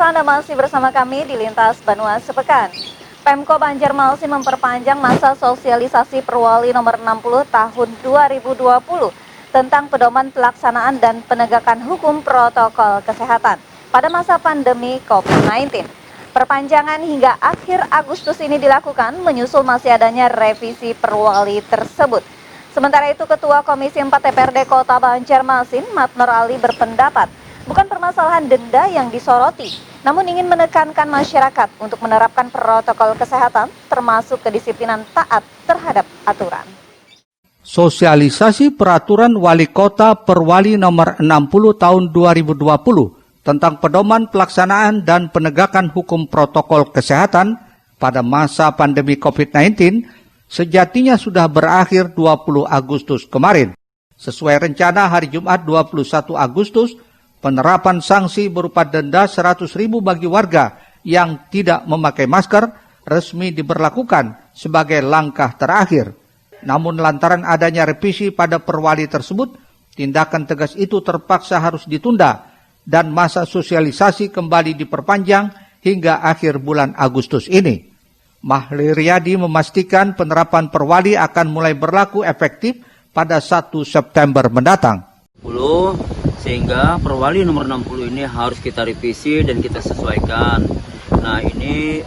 Pemirsa, Anda masih bersama kami di Lintas Banua Sepekan. Pemko Banjarmasin memperpanjang masa sosialisasi Perwali nomor 60 tahun 2020 tentang pedoman pelaksanaan dan penegakan hukum protokol kesehatan pada masa pandemi COVID-19. Perpanjangan hingga akhir Agustus ini dilakukan menyusul masih adanya revisi Perwali tersebut. Sementara itu, Ketua Komisi 4 DPRD Kota Banjarmasin, Matnur Ali, berpendapat bukan permasalahan denda yang disoroti, namun ingin menekankan masyarakat untuk menerapkan protokol kesehatan termasuk kedisiplinan taat terhadap aturan. Sosialisasi peraturan wali kota Perwali nomor 60 tahun 2020 tentang pedoman pelaksanaan dan penegakan hukum protokol kesehatan pada masa pandemi COVID-19 sejatinya sudah berakhir 20 Agustus kemarin. Sesuai rencana hari Jumat 21 Agustus, penerapan sanksi berupa denda 100.000 bagi warga yang tidak memakai masker resmi diberlakukan sebagai langkah terakhir. Namun lantaran adanya revisi pada Perwali tersebut, tindakan tegas itu terpaksa harus ditunda dan masa sosialisasi kembali diperpanjang hingga akhir bulan Agustus ini. Mahli Riyadi memastikan penerapan Perwali akan mulai berlaku efektif pada 1 September mendatang. Sehingga Perwali nomor 60 ini harus kita revisi dan kita sesuaikan. Nah, ini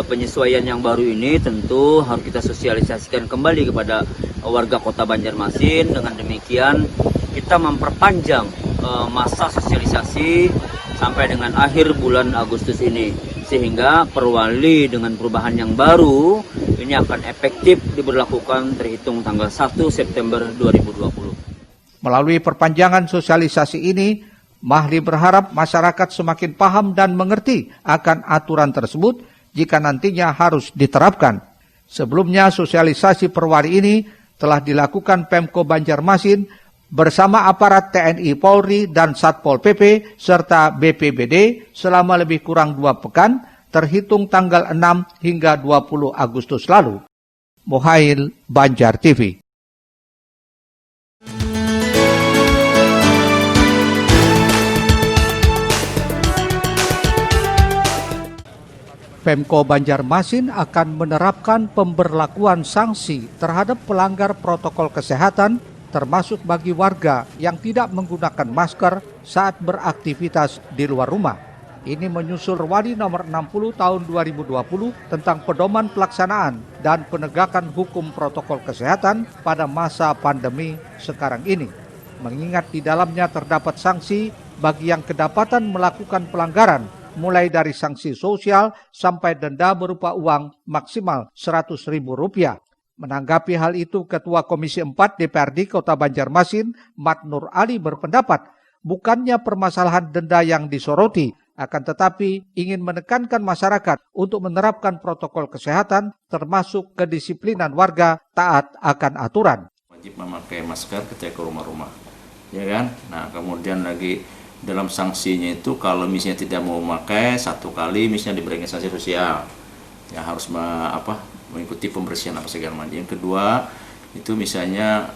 penyesuaian yang baru ini tentu harus kita sosialisasikan kembali kepada warga Kota Banjarmasin. Dengan demikian kita memperpanjang masa sosialisasi sampai dengan akhir bulan Agustus ini, sehingga Perwali dengan perubahan yang baru ini akan efektif diberlakukan terhitung tanggal 1 September 2020. Melalui perpanjangan sosialisasi ini, Mahli berharap masyarakat semakin paham dan mengerti akan aturan tersebut jika nantinya harus diterapkan. Sebelumnya, sosialisasi Perwali ini telah dilakukan Pemko Banjarmasin bersama aparat TNI Polri dan Satpol PP serta BPBD selama lebih kurang 2 pekan, terhitung tanggal 6 hingga 20 Agustus lalu. Mohail, Banjar TV. Pemko Banjarmasin akan menerapkan pemberlakuan sanksi terhadap pelanggar protokol kesehatan, termasuk bagi warga yang tidak menggunakan masker saat beraktivitas di luar rumah. Ini menyusul Perwali nomor 60 tahun 2020 tentang pedoman pelaksanaan dan penegakan hukum protokol kesehatan pada masa pandemi sekarang ini. Mengingat di dalamnya terdapat sanksi bagi yang kedapatan melakukan pelanggaran, mulai dari sanksi sosial sampai denda berupa uang maksimal Rp100.000. Menanggapi hal itu, Ketua Komisi 4 DPRD Kota Banjarmasin, Matnur Ali, berpendapat bukannya permasalahan denda yang disoroti, akan tetapi ingin menekankan masyarakat untuk menerapkan protokol kesehatan termasuk kedisiplinan warga taat akan aturan. Wajib memakai masker ketika ke rumah-rumah, ya kan? Nah, kemudian lagi dalam sanksinya itu kalau misalnya tidak mau memakai 1 kali misalnya diberikan sanksi sosial, ya harus mengikuti pembersihan apa segala macam. Yang kedua itu misalnya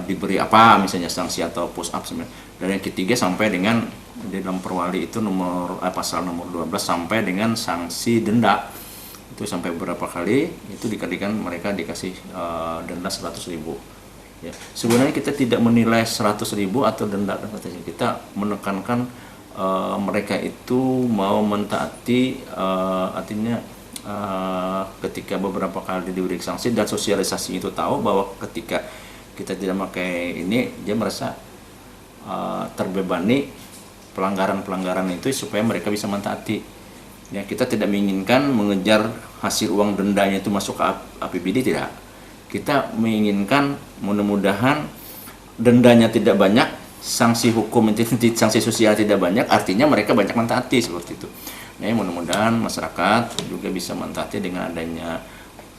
diberi misalnya sanksi atau push up. Dan yang ketiga sampai dengan di dalam Perwali itu pasal nomor 12 sampai dengan sanksi denda itu sampai beberapa kali itu dikalikan mereka dikasih denda 100.000. Ya, sebenarnya kita tidak menilai 100.000 atau denda, kita menekankan mereka itu mau mentaati, artinya ketika beberapa kali diberi sanksi dan sosialisasi itu tahu bahwa ketika kita tidak pakai ini, dia merasa terbebani pelanggaran-pelanggaran itu supaya mereka bisa mentaati. Ya, kita tidak menginginkan mengejar hasil uang dendanya itu masuk ke APBD, tidak. Kita menginginkan mudah-mudahan dendanya tidak banyak, sanksi hukum, sanksi sosial tidak banyak, artinya mereka banyak mentaati seperti itu. Nah, mudah-mudahan masyarakat juga bisa mentaati dengan adanya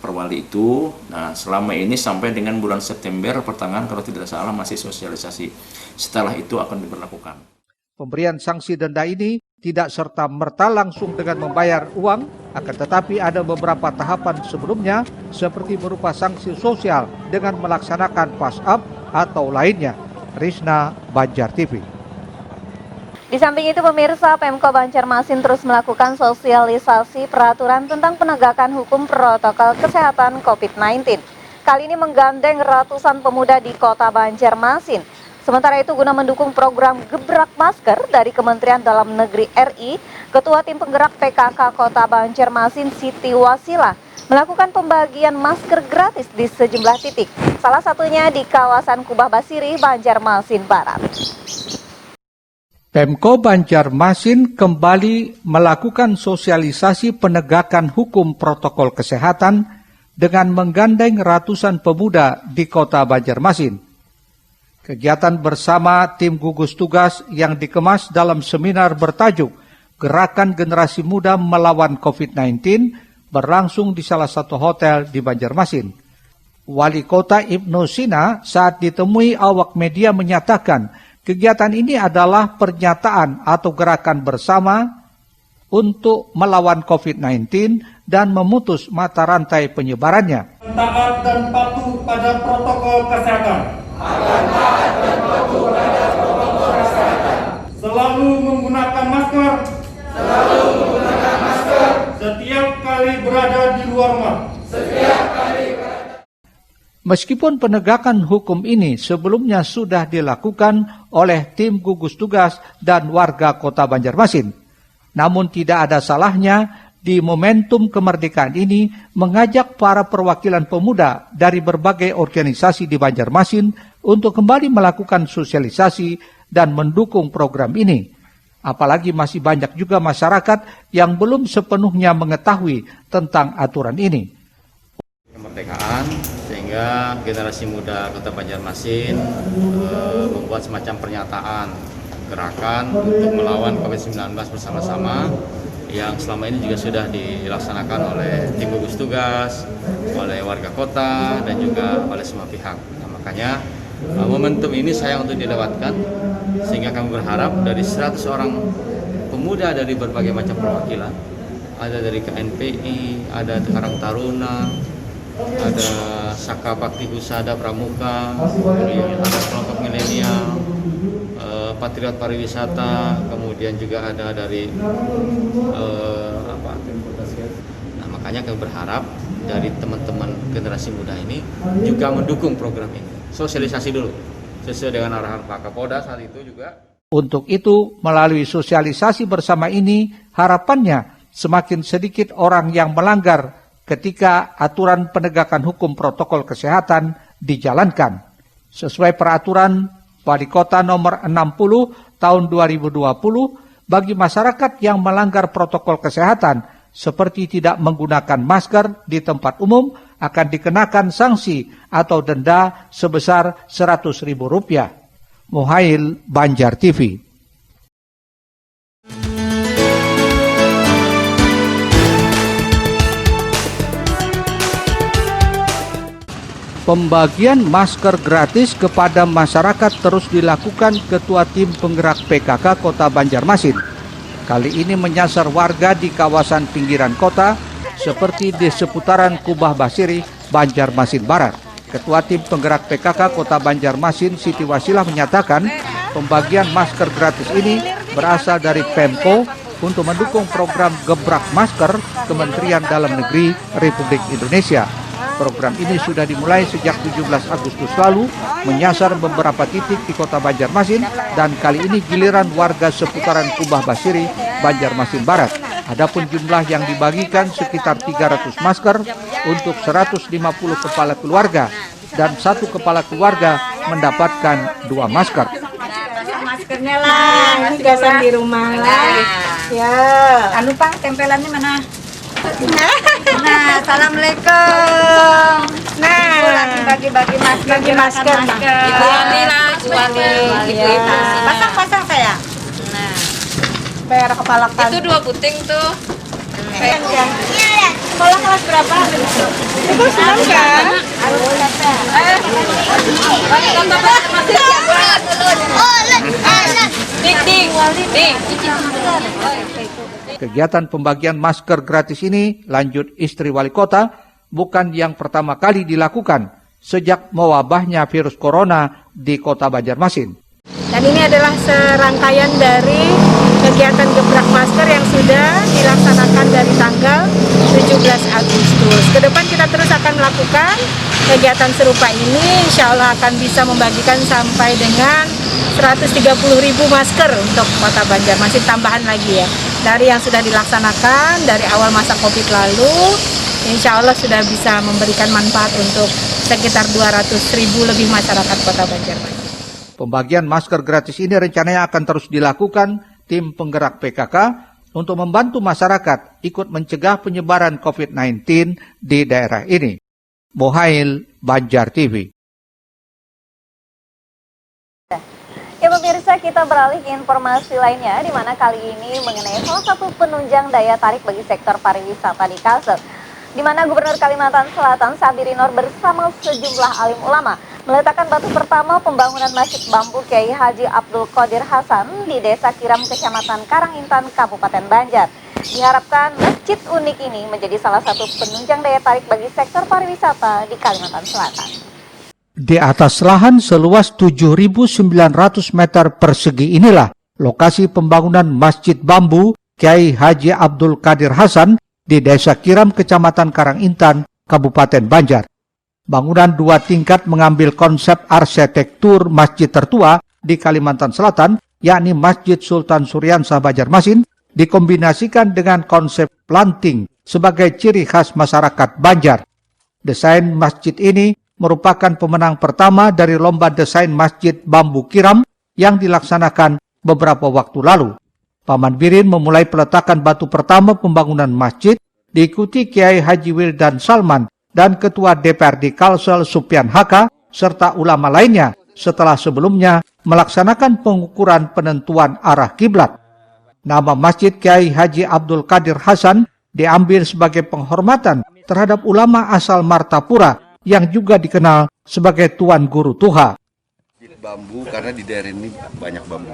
Perwali itu. Nah, selama ini sampai dengan bulan September pertengahan kalau tidak salah masih sosialisasi. Setelah itu akan diberlakukan. Pemberian sanksi denda ini tidak serta-merta langsung dengan membayar uang, akan tetapi ada beberapa tahapan sebelumnya seperti berupa sanksi sosial dengan melaksanakan pass up atau lainnya. Risna, Banjar TV. Di samping itu pemirsa, Pemko Banjarmasin terus melakukan sosialisasi peraturan tentang penegakan hukum protokol kesehatan COVID-19. Kali ini menggandeng ratusan pemuda di Kota Banjarmasin. Sementara itu guna mendukung program Gebrak Masker dari Kementerian Dalam Negeri RI, Ketua Tim Penggerak PKK Kota Banjarmasin Siti Wasila melakukan pembagian masker gratis di sejumlah titik. Salah satunya di kawasan Kubah Basiri, Banjarmasin Barat. Pemko Banjarmasin kembali melakukan sosialisasi penegakan hukum protokol kesehatan dengan menggandeng ratusan pemuda di Kota Banjarmasin. Kegiatan bersama tim gugus tugas yang dikemas dalam seminar bertajuk Gerakan Generasi Muda Melawan COVID-19 berlangsung di salah satu hotel di Banjarmasin. Wali Kota Ibnu Sina saat ditemui awak media menyatakan kegiatan ini adalah pernyataan atau gerakan bersama untuk melawan COVID-19 dan memutus mata rantai penyebarannya. Taat dan patuh pada protokol kesehatan. Selalu menggunakan masker. Setiap kali berada di luar rumah. Meskipun penegakan hukum ini sebelumnya sudah dilakukan oleh tim gugus tugas dan warga Kota Banjarmasin, namun tidak ada salahnya di momentum kemerdekaan ini mengajak para perwakilan pemuda dari berbagai organisasi di Banjarmasin untuk kembali melakukan sosialisasi dan mendukung program ini. Apalagi masih banyak juga masyarakat yang belum sepenuhnya mengetahui tentang aturan ini. Kemerdekaan, sehingga generasi muda Kota Banjarmasin membuat semacam pernyataan gerakan untuk melawan COVID-19 bersama-sama yang selama ini juga sudah dilaksanakan oleh tim gugus tugas, oleh warga kota, dan juga oleh semua pihak. Nah, makanya momentum ini sayang untuk dilewatkan, sehingga kami berharap dari 100 orang pemuda dari berbagai macam perwakilan, ada dari KNPI, ada Karang Taruna, ada Saka Bakti Husada Pramuka, kemudian ada kelompok milenial, Patriot Pariwisata, kemudian juga ada dari Nah, makanya kami berharap dari teman-teman generasi muda ini juga mendukung program ini. Sosialisasi dulu sesuai dengan arahan Pak Kapolda saat itu juga. Untuk itu, melalui sosialisasi bersama ini, harapannya semakin sedikit orang yang melanggar ketika aturan penegakan hukum protokol kesehatan dijalankan. Sesuai peraturan Wali Kota nomor 60 tahun 2020, bagi masyarakat yang melanggar protokol kesehatan seperti tidak menggunakan masker di tempat umum akan dikenakan sanksi atau denda sebesar Rp100.000. Muhail, Banjar TV. Pembagian masker gratis kepada masyarakat terus dilakukan Ketua Tim Penggerak PKK Kota Banjarmasin. Kali ini menyasar warga di kawasan pinggiran kota seperti di seputaran Kubah Basiri, Banjarmasin Barat. Ketua Tim Penggerak PKK Kota Banjarmasin Siti Wasilah menyatakan pembagian masker gratis ini berasal dari Pemko untuk mendukung program Gebrak Masker Kementerian Dalam Negeri Republik Indonesia. Program ini sudah dimulai sejak 17 Agustus lalu, menyasar beberapa titik di Kota Banjarmasin, dan kali ini giliran warga seputaran Kubah Basiri, Banjarmasin Barat. Adapun jumlah yang dibagikan sekitar 300 masker untuk 150 kepala keluarga, dan satu kepala keluarga mendapatkan 2 masker. Maskernya lah, ini biasa di rumah lah. Ya. Anu Pak, tempelannya mana? Nah, assalamualaikum. Nah, lagi bagi-bagi masker. Bagi masker. Ibu Ani lah, Ibu Pasang-pasang saya. Nah, bayar kepala kan. Itu 2 puting tuh. Sekolah kelas berapa? Itu senang kan? Kegiatan pembagian masker gratis ini, lanjut istri wali kota, bukan yang pertama kali dilakukan sejak mewabahnya virus corona di Kota Banjarmasin. Dan ini adalah serangkaian dari kegiatan gebrak masker yang sudah dilaksanakan dari tanggal 17 Agustus. Ke depan kita terus akan melakukan kegiatan serupa ini, insya Allah akan bisa membagikan sampai dengan 130.000 masker untuk Kota Banjarmasin, tambahan lagi ya. Dari yang sudah dilaksanakan dari awal masa Covid lalu, insya Allah sudah bisa memberikan manfaat untuk sekitar 200.000 lebih masyarakat Kota Banjarmasin. Pembagian masker gratis ini rencananya akan terus dilakukan tim penggerak PKK untuk membantu masyarakat ikut mencegah penyebaran COVID-19 di daerah ini. Mohail, Banjar TV. Ya pemirsa, kita beralih ke informasi lainnya, di mana kali ini mengenai salah satu penunjang daya tarik bagi sektor pariwisata di Kalsel, di mana Gubernur Kalimantan Selatan Sabiri Nur bersama sejumlah alim ulama meletakkan batu pertama pembangunan Masjid Bambu Kiai Haji Abdul Qadir Hasan di Desa Kiram, Kecamatan Karangintan, Kabupaten Banjar. Diharapkan masjid unik ini menjadi salah satu penunjang daya tarik bagi sektor pariwisata di Kalimantan Selatan. Di atas lahan seluas 7.900 meter persegi inilah lokasi pembangunan Masjid Bambu Kiai Haji Abdul Qadir Hasan di Desa Kiram, Kecamatan Karangintan, Kabupaten Banjar. Bangunan 2 tingkat mengambil konsep arsitektur masjid tertua di Kalimantan Selatan, yakni Masjid Sultan Suryansah Banjarmasin, dikombinasikan dengan konsep planting sebagai ciri khas masyarakat Banjar. Desain masjid ini merupakan pemenang pertama dari lomba desain Masjid Bambu Kiram yang dilaksanakan beberapa waktu lalu. Paman Birin memulai peletakan batu pertama pembangunan masjid, diikuti Kiai Haji Wildan Salman dan Ketua DPRD Kalsel Supyan Haka, serta ulama lainnya setelah sebelumnya melaksanakan pengukuran penentuan arah kiblat. Nama Masjid Kiai Haji Abdul Qadir Hasan diambil sebagai penghormatan terhadap ulama asal Martapura yang juga dikenal sebagai Tuan Guru Tuha. Bambu karena di daerah ini banyak bambu.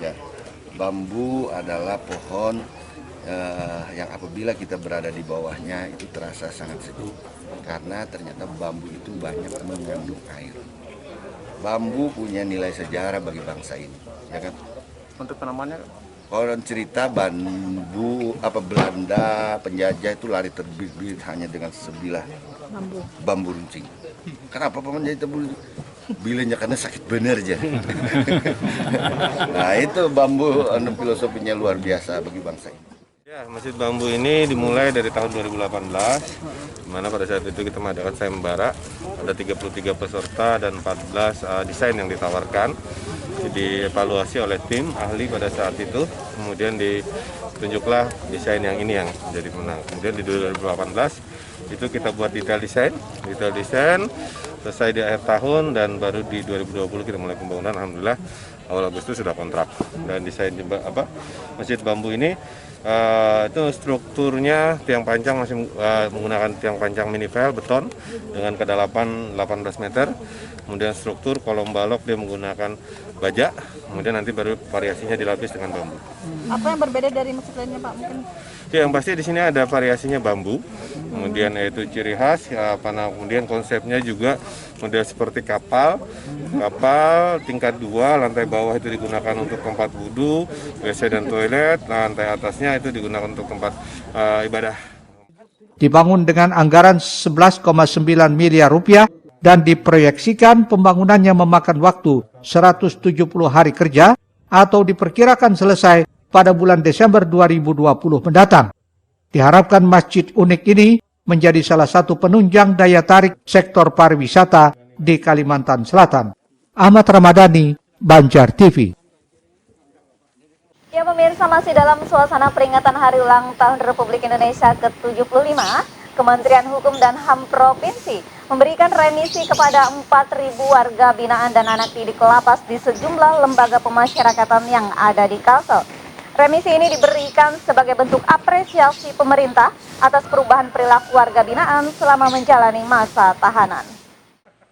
Ya, bambu adalah pohon yang apabila kita berada di bawahnya itu terasa sangat sejuk. Karena ternyata bambu itu banyak mengandung air. Bambu punya nilai sejarah bagi bangsa ini, ya kan? Untuk penamannya? Orang cerita bambu Belanda penjajah itu lari terbit-bit hanya dengan sebilah bambu runcing. Kenapa penjajah terbit? Bilangnya karena sakit bener aja. Nah itu bambu filosofinya luar biasa bagi bangsa ini. Ya, Masjid Bambu ini dimulai dari tahun 2018, di mana pada saat itu kita mengadakan sayembara, ada 33 peserta dan 14 desain yang ditawarkan. Dievaluasi oleh tim ahli pada saat itu, kemudian ditunjuklah desain yang ini yang jadi menang. Kemudian di 2018 itu kita buat detail desain selesai di akhir tahun, dan baru di 2020 kita mulai pembangunan. Alhamdulillah awal Agustus sudah kontrak. Dan desain Masjid Bambu ini itu strukturnya tiang panjang masih menggunakan tiang panjang minivel beton dengan kedalaman 18 meter. Kemudian struktur kolom balok dia menggunakan baja, kemudian nanti baru variasinya dilapis dengan bambu. Apa yang berbeda dari masjid lainnya Pak? Mungkin? Ya, yang pasti di sini ada variasinya bambu, kemudian yaitu ciri khas. Kemudian konsepnya juga model seperti kapal tingkat 2, lantai bawah itu digunakan untuk tempat wudhu, WC dan toilet, lantai atasnya itu digunakan untuk tempat ibadah. Dibangun dengan anggaran 11,9 miliar rupiah dan diproyeksikan pembangunannya memakan waktu 170 hari kerja atau diperkirakan selesai pada bulan Desember 2020 mendatang. Diharapkan masjid unik ini menjadi salah satu penunjang daya tarik sektor pariwisata di Kalimantan Selatan. Ahmad Ramadhani, Banjar TV. Ya pemirsa, masih dalam suasana peringatan Hari Ulang Tahun Republik Indonesia ke-75, Kementerian Hukum dan HAM Provinsi memberikan remisi kepada 4.000 warga binaan dan anak didik lapas di sejumlah lembaga pemasyarakatan yang ada di Kalsel. Remisi ini diberikan sebagai bentuk apresiasi pemerintah atas perubahan perilaku warga binaan selama menjalani masa tahanan.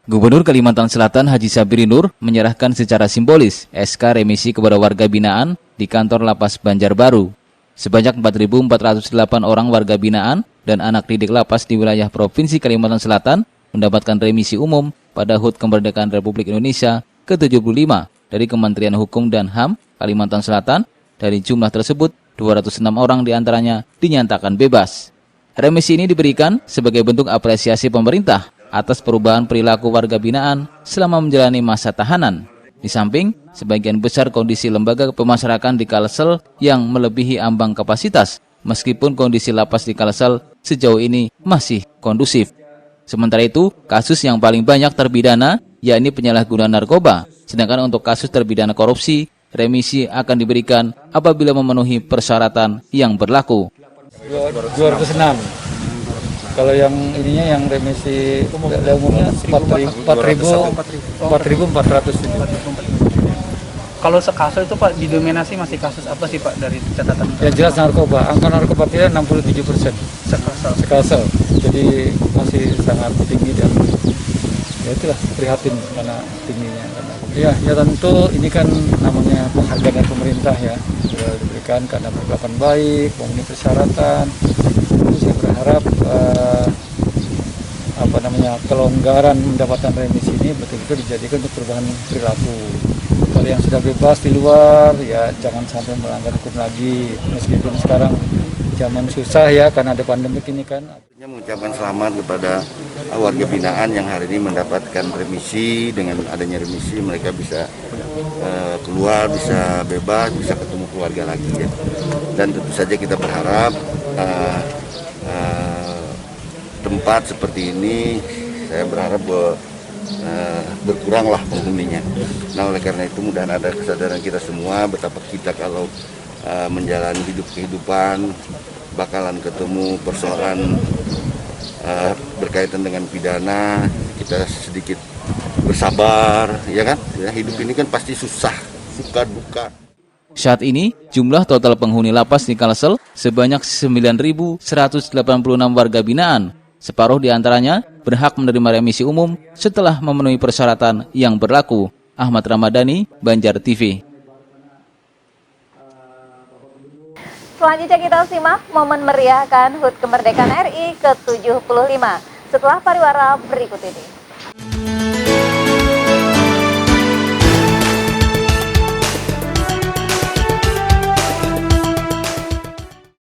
Gubernur Kalimantan Selatan Haji Sabiri Nur menyerahkan secara simbolis SK remisi kepada warga binaan di kantor Lapas Banjarbaru. Sebanyak 4.408 orang warga binaan dan anak didik lapas di wilayah Provinsi Kalimantan Selatan mendapatkan remisi umum pada HUT Kemerdekaan Republik Indonesia ke-75 dari Kementerian Hukum dan HAM Kalimantan Selatan. Dari jumlah tersebut, 206 orang diantaranya dinyatakan bebas. Remisi ini diberikan sebagai bentuk apresiasi pemerintah atas perubahan perilaku warga binaan selama menjalani masa tahanan. Di samping, sebagian besar kondisi lembaga pemasyarakatan di Kalsel yang melebihi ambang kapasitas, meskipun kondisi lapas di Kalsel sejauh ini masih kondusif. Sementara itu, kasus yang paling banyak terpidana yakni penyalahgunaan narkoba, sedangkan untuk kasus terpidana korupsi, remisi akan diberikan apabila memenuhi persyaratan yang berlaku. 206. Kalau yang ininya yang remisi umumnya 4.400 ini. Kalau sekasus itu Pak didominasi masih kasus apa sih Pak dari catatan? Ya jelas narkoba. Angka narkoba kita 67%. Sekasel. Jadi masih sangat tinggi dan ya itulah prihatin karena tingginya. Ya tentu ini kan namanya penghargaan dari pemerintah ya. Sudah diberikan karena perlakuan baik, memenuhi persyaratan. Saya berharap kelonggaran mendapatkan remisi ini betul-betul dijadikan untuk perubahan perilaku. Kalau yang sudah bebas di luar ya jangan sampai melanggar hukum lagi. Meskipun sekarang zaman susah ya karena ada pandemi ini kan. Mengucapkan selamat kepada warga binaan yang hari ini mendapatkan remisi. Dengan adanya remisi mereka bisa keluar, bisa bebas, bisa ketemu keluarga lagi ya. Dan tentu saja kita berharap tempat seperti ini saya berharap berkuranglah penghuninya. Nah oleh karena itu mudah-mudahan ada kesadaran kita semua betapa kita kalau menjalani kehidupan bakalan ketemu persoalan berkaitan dengan pidana, kita sedikit bersabar ya kan, ya, hidup ini kan pasti susah, suka duka. Saat ini, jumlah total penghuni lapas di Kalsel sebanyak 9.186 warga binaan. Separuh diantaranya berhak menerima remisi umum setelah memenuhi persyaratan yang berlaku. Ahmad Ramadhani, Banjar TV. Selanjutnya kita simak momen meriahkan HUT Kemerdekaan RI ke-75 setelah pariwara berikut ini.